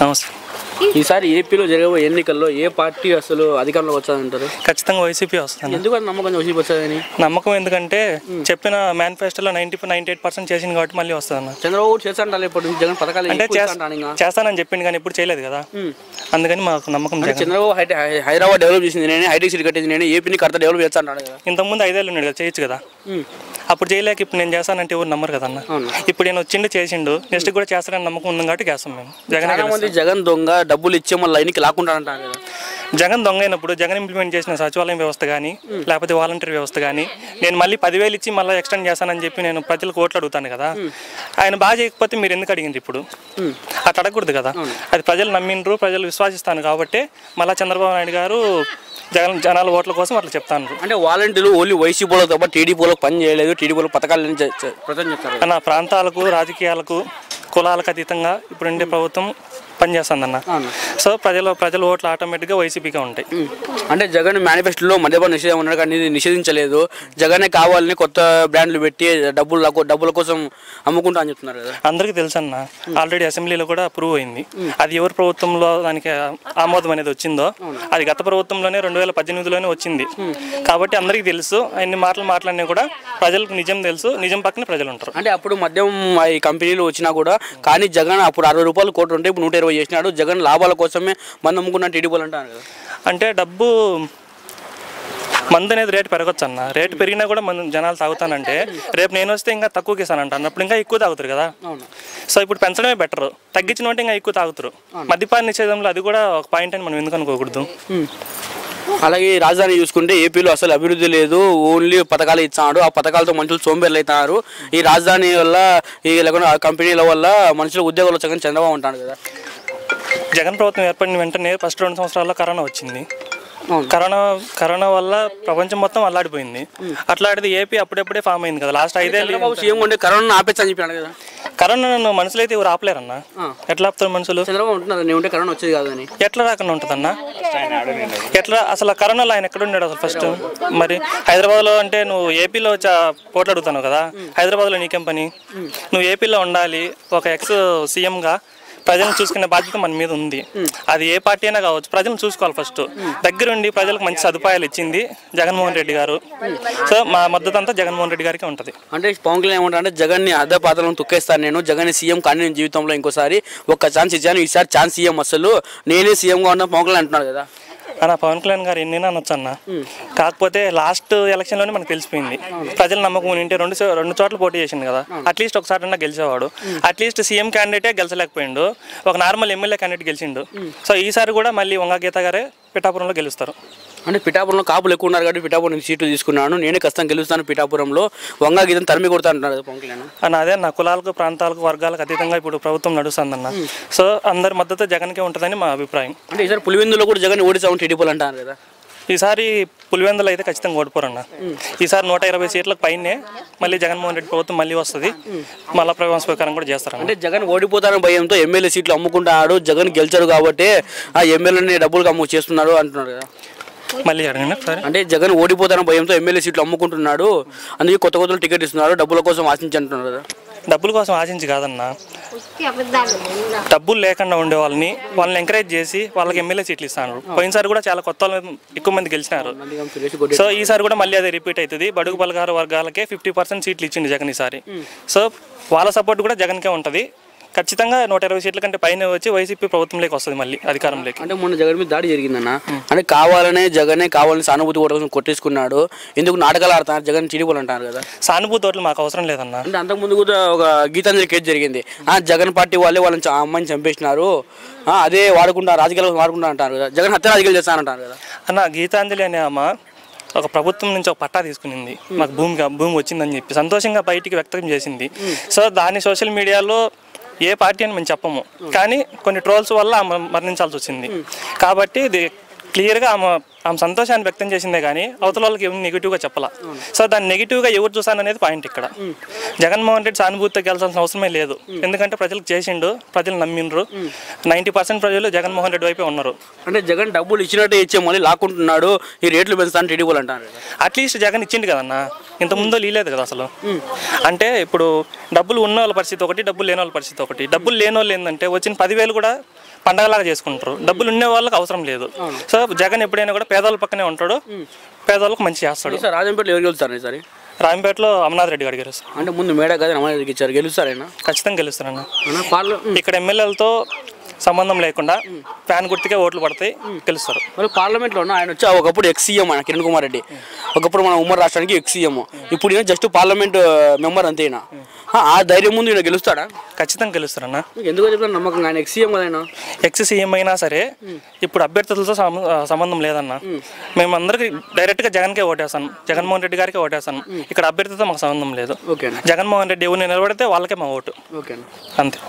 నమస్తే. ఈసారి ఏపీలో జరిగే ఎన్నికల్లో ఏ పార్టీ అసలు అధికారంలోకి వచ్చారంటారు? ఖచ్చితంగా వైసీపీ వస్తుంది. ఎందుకంటే నమ్మకం వైసీపీ వచ్చాదని? నమ్మకం ఎందుకంటే చెప్పిన మేనిఫెస్టోలో 98% చేసింది కాబట్టి మళ్ళీ వస్తుంది అన్న. చంద్రబాబు చేస్తాంటారు ఇప్పుడు జగన్ పథకాలు అంటే చేస్తానని చెప్పింది కానీ ఇప్పుడు చేయలేదు కదా, అందుకని మాకు నమ్మకం. చంద్రబాబు హైదరాబాద్ డెవలప్ చేసింది నేనే, హైటెక్ సిటీ కట్టింది నేనే, ఏపీని కడతా డెవలప్ చేస్తాను కదా. ఇంతకుముందు 5 ఏళ్ళు ఉన్నాడు కదా, చేయొచ్చు కదా. అప్పుడు చేయలేక ఇప్పుడు నేను చేస్తానంటే ఎవరు నమ్మరు కదా అన్న. ఇప్పుడు నేను వచ్చిండు చేసిండు, నెక్స్ట్ కూడా చేస్తానని నమ్మకం ఉంది కాబట్టి చేస్తాం మేము. జగన్ దొంగ డబ్బులు ఇచ్చే మళ్ళీ లైన్కి లాక్కుంటా అంటారు కదా. జగన్ దొంగ అయినప్పుడు జగన్ ఇంప్లిమెంట్ చేసిన సచివాలయం వ్యవస్థ కానీ లేకపోతే వాలంటీర్ వ్యవస్థ కానీ నేను మళ్ళీ 10,000 ఇచ్చి మళ్ళీ ఎక్స్టెండ్ చేస్తానని చెప్పి నేను ప్రజలకు ఓట్లు అడుగుతాను కదా. ఆయన బాగా చేయకపోతే మీరు ఎందుకు అడిగింది ఇప్పుడు? అట్లా అడగకూడదు కదా. అది ప్రజలు నమ్మిండ్రు, ప్రజలు విశ్వాసిస్తాను కాబట్టి మళ్ళీ చంద్రబాబు నాయుడు గారు జనాల ఓట్ల కోసం అట్లా చెప్తాను. అంటే వాలంటీర్లు ఓన్లీ వైసీపీలో తప్ప టీడీపీలోకి పని చేయలేదు, టీడీపీలో పథకాలు చెప్తారు. నా ప్రాంతాలకు రాజకీయాలకు కులాలకు అతీతంగా ఇప్పుడు ఉండే ప్రభుత్వం పనిచేస్తుందన్న. సో ప్రజల ఓట్లు ఆటోమేటిక్గా వైసీపీగా ఉంటాయి. అంటే జగన్ మేనిఫెస్టోలో మద్యపాన నిషేధం ఉన్నాడు కానీ నిషేధించలేదు. జగనే కావాలని కొత్త బ్రాండ్లు పెట్టి డబ్బుల కోసం అమ్ముకుంటా అని చెప్తున్నారు కదా. అందరికీ తెలుసు అన్న, ఆల్రెడీ అసెంబ్లీలో కూడా అప్రూవ్ అయింది. అది ఎవరి ప్రభుత్వంలో దానికి ఆమోదం అనేది వచ్చిందో అది గత ప్రభుత్వంలోనే 2018లోనే వచ్చింది కాబట్టి అందరికీ తెలుసు. అన్ని మాటలు మాట్లాడినా కూడా ప్రజలకు నిజం తెలుసు, నిజం పక్కన ప్రజలు ఉంటారు. అంటే అప్పుడు మద్యం ఈ కంపెనీలు వచ్చినా కూడా కానీ జగన్ అప్పుడు 60 రూపాయలు కోటి ఉంటే ఇప్పుడు 120 చేసినాడు. జగన్ లాభాల కోసమే మందు అమ్ముకున్న టీడీపీలు అంటారు కదా. అంటే డబ్బు మందు అనేది రేటు పెరగచ్చు అన్న. రేటు పెరిగినా కూడా జనాలు తాగుతానంటే రేపు నేను వస్తే ఇంకా తక్కువకి ఇస్తానంట, అన్నప్పుడు ఇంకా ఎక్కువ తాగుతారు కదా. సో ఇప్పుడు పెంచడమే బెటర్, తగ్గించిన అంటే ఇంకా ఎక్కువ తాగుతారు. మద్యపాన నిషేధంలో అది కూడా ఒక పాయింట్ అని మనం ఎందుకు అనుకోకూడదు. అలాగే రాజధాని చూసుకుంటే ఏపీలో అసలు అభివృద్ధి లేదు, ఓన్లీ పథకాలు ఇచ్చాడు. ఆ పథకాలతో మనుషులు సోంబేర్లు అవుతున్నారు. ఈ రాజధాని వల్ల ఈ లేకుండా కంపెనీల వల్ల మనుషులకు ఉద్యోగాలు వచ్చాయని చంద్రబాబు ఉంటాడు కదా. జగన్ ప్రభుత్వం ఏర్పడిన వెంటనే ఫస్ట్ 2 సంవత్సరాల్లో కరోనా వచ్చింది. కరోనా వల్ల ప్రపంచం మొత్తం అల్లాడిపోయింది. అట్లాంటిది ఏపీ అప్పుడప్పుడే ఫామ్ అయింది కదా. లాస్ట్ 5 ఏళ్ళు సీఎం ఉంటే కరోనా ఆపేచ్చని చెప్పాడు కదా. కరోనా మనుషులు అయితే ఎవరు ఆపలేరన్న. ఎట్లా ఆపుతారు మనుషులు? చంద్రబాబు ఉంటున్నారు, నేను ఉంటే కరోనా వచ్చేది కాదు అని. ఎట్లా రాకుండా ఉంటుందన్న? ఎట్లా అసలు కరోనాలో ఆయన ఎక్కడ ఉన్నాడు అసలు ఫస్ట్? మరి హైదరాబాద్లో అంటే నువ్వు ఏపీలో పోట్లు అడుగుతావు కదా, హైదరాబాద్లో నీకేం పని? నువ్వు ఏపీలో ఉండాలి. ఒక ఎక్స్ సీఎంగా ప్రజలను చూసుకునే బాధ్యత మన మీద ఉంది. అది ఏ పార్టీ అయినా కావచ్చు, ప్రజలను చూసుకోవాలి ఫస్ట్. దగ్గరుండి ప్రజలకు మంచి సదుపాయాలు ఇచ్చింది జగన్మోహన్ రెడ్డి గారు. సో మా మద్దతు అంతా జగన్మోహన్ రెడ్డి గారికి ఉంటుంది. అంటే పవన్ కళ్యాణ్ ఏమంటారంటే జగన్ని అర్ధపాత్రలను తొక్కేస్తాను, నేను జగన్ సీఎం కానీ నేను జీవితంలో ఇంకోసారి ఒక్క ఛాన్స్ ఇచ్చాను, ఈసారి ఛాన్స్ సీఎం అసలు నేనే సీఎంగా ఉన్నా పవన్ కళ్యాణ్ అంటున్నారు కదా. అన్న పవన్ కళ్యాణ్ గారు ఎన్నైనా అనొచ్చు అన్న, కాకపోతే లాస్ట్ ఎలక్షన్లోనే మనకు తెలిసిపోయింది. ప్రజల నమ్మకం ఉంటే రెండు చోట్ల పోటీ చేసింది కదా, అట్లీస్ట్ ఒకసారి అన్నా గెలిచేవాడు. అట్లీస్ట్ సీఎం క్యాండిడేటే గెలిచలేకపోయిండు, ఒక నార్మల్ ఎమ్మెల్యే క్యాండిడేట్ గెలిచిండు. సో ఈసారి కూడా మళ్ళీ వంగా గీత గారే పిఠాపురంలో గెలుస్తారు. అంటే పిఠాపురంలో కాపులు ఎక్కువ ఉన్నారు కాబట్టి పిఠాపురం సీట్లు తీసుకున్నాను, నేనే ఖచ్చితంగా గెలుస్తాను, పిఠాపురంలో వంగా గీతను తరిమి కొడతా అంటున్నారు కదా పవన్ కళ్యాణ్ అన్న. అదే నా కులాలకు ప్రాంతాలకు వర్గాలకు అతీతంగా ఇప్పుడు ప్రభుత్వం నడుస్తుందన్న. సో అందరి మద్దతు జగన్కే ఉంటుందని మా అభిప్రాయం. అంటే ఈసారి పులివెందులో కూడా జగన్ ఓడిస్తామని టీడీపీలు అంటారు కదా. ఈసారి పులివెందులు అయితే ఖచ్చితంగా ఓడిపోరన్న. ఈసారి 120 సీట్లకు పైనే మళ్ళీ జగన్మోహన్ రెడ్డి ప్రభుత్వం మళ్ళీ వస్తుంది, మళ్ళీ ప్రమాణ స్వీకారం కూడా చేస్తారు. అంటే జగన్ ఓడిపోతారని భయంతో ఎమ్మెల్యే సీట్లు అమ్ముకుంటున్నాడు, జగన్ గెలిచాడు కాబట్టి ఆ ఎమ్మెల్యేని డబ్బులు అమ్ము చేస్తున్నారు అంటున్నారు కదా. మళ్ళీ అడగండి ఒకసారి. అంటే జగన్ ఓడిపోతారని భయంతో ఎమ్మెల్యే సీట్లు అమ్ముకుంటున్నాడు, అందుకే కొత్త టికెట్ ఇస్తున్నారు, డబ్బుల కోసం ఆశించి అంటున్నారు కదా. డబ్బుల కోసం ఆశించి కాదన్న, డబ్బులు లేకుండా ఉండే వాళ్ళని ఎంకరేజ్ చేసి వాళ్ళకి ఎమ్మెల్యే సీట్లు ఇస్తాను. పోయినసారి కూడా చాలా కొత్త ఎక్కువ మంది గెలిచినారు. సో ఈసారి కూడా మళ్ళీ అదే రిపీట్ అవుతుంది. బడుగు బలగారు వర్గాలకే 50% సీట్లు ఇచ్చింది జగన్ ఈసారి. సో వాళ్ళ సపోర్ట్ కూడా జగన్కే ఉంటుంది. ఖచ్చితంగా 120 సీట్ల కంటే పైన వచ్చి వైసీపీ ప్రభుత్వంలోకి వస్తుంది మళ్ళీ అధికారంలోకి. అంటే మొన్న జగన్ మీద దాడి జరిగిందన్న, అంటే కావాలనే సానుభూతి ఓట్ల కోసం కొట్టేసుకున్నాడు, ఎందుకు నాటకాలు ఆడుతున్నారు జగన్ టీడీపీలు అంటారు కదా. సానుభూతి ఓట్లు మాకు అవసరం లేదన్న. అంటే అంతకుముందు కూడా ఒక గీతాంజలి కేసు జరిగింది, జగన్ పార్టీ వాళ్ళే వాళ్ళని అమ్మాయిని చంపేసినారు, అదే వాడుకుంటారు రాజకీయాలు వాడుకుంటా అంటారు కదా, జగన్ హత్య రాజకీయాలు చేస్తానంటారు కదా. అన్న గీతాంజలి అనే అమ్మ ఒక ప్రభుత్వం నుంచి ఒక పట్టా తీసుకునింది, మాకు భూమి వచ్చిందని చెప్పి సంతోషంగా బయటికి వ్యక్తం చేసింది. సో దాన్ని సోషల్ మీడియాలో ఏ పార్టీ అని మేము చెప్పము, కానీ కొన్ని ట్రోల్స్ వల్ల ఆమె మరణించాల్సి వచ్చింది. కాబట్టి ఇది క్లియర్గా ఆమె సంతోషాన్ని వ్యక్తం చేసిందే కానీ అవతల వాళ్ళకి ఏమి నెగిటివ్గా చెప్పాలా. సో దాన్ని నెగిటివ్గా ఎవరు చూసాను అనేది పాయింట్ ఇక్కడ. జగన్మోహన్ రెడ్డి సానుభూతితో గెలిచాల్సిన అవసరమే లేదు, ఎందుకంటే ప్రజలకు చేసిండు, ప్రజలు నమ్మిండ్రు. 90% ప్రజలు జగన్మోహన్ రెడ్డి వైపే ఉన్నారు. అంటే జగన్ డబ్బులు ఇచ్చినట్టే ఇచ్చే మళ్ళీ లాక్కుంటున్నాడు, ఈ రేట్లు పెంచుతాను టీడీపీలు అంటారు. అట్లీస్ట్ జగన్ ఇచ్చిండు కదన్న, ఇంతకుముందు లీలేదు కదా అసలు. అంటే ఇప్పుడు డబ్బులు ఉన్న వాళ్ళ పరిస్థితి ఒకటి, డబ్బులు లేని వాళ్ళ పరిస్థితి ఒకటి. డబ్బులు లేని వాళ్ళు ఏంటంటే వచ్చిన 10,000 కూడా పండగలాగా చేసుకుంటారు. డబ్బులు ఉండే వాళ్ళకి అవసరం లేదు. సో జగన్ ఎప్పుడైనా కూడా పేదవాళ్ళ పక్కనే ఉంటాడు, పేదవాళ్ళకి మంచి చేస్తాడు. సార్ రాజంపేటలో ఎవరు గెలుస్తారు ఈసారి? రాంపేటలో అమర్నాథ్ రెడ్డి గారు గెలుస్తారు. అంటే ముందు మేడా కదా అమర్నాథ్ రెడ్డికి ఇచ్చారు, గెలుస్తారైనా? ఖచ్చితంగా గెలుస్తారన్న. ఇక్కడ ఎమ్మెల్యేలతో సంబంధం లేకుండా ఫ్యాన్ గుర్తుకే ఓట్లు పడతాయి, గెలుస్తారు. మరి పార్లమెంట్లో ఉన్న ఆయన వచ్చి ఒకప్పుడు ఎక్స్-సీఎం ఆయన కిరణ్ కుమార్ రెడ్డి, ఒకప్పుడు మన ఉమ్మడి రాష్ట్రానికి ఎక్స్-సీఎం, ఇప్పుడు ఈయన జస్ట్ పార్లమెంట్ మెంబర్ అంతేనా? ఆ ధైర్యం ముందు ఈయన గెలుస్తాడా? ఖచ్చితంగా గెలుస్తారన్న. ఎందుకో చెప్తాను నమ్మకం, ఆయన ఎక్స్-సీఎం కదా. ఆయన ఎక్స్-సీఎం అయినా సరే ఇప్పుడు అభ్యర్థులతో సంబంధం లేదన్న. మేమందరికి డైరెక్ట్గా జగన్కే ఓటేస్తాను, జగన్మోహన్ రెడ్డి గారికి ఓటేస్తాను. ఇక్కడ అభ్యర్థితో మాకు సంబంధం లేదు. జగన్మోహన్ రెడ్డి ఎవరిని నిలబడితే వాళ్ళకే మా ఓటు, అంతే.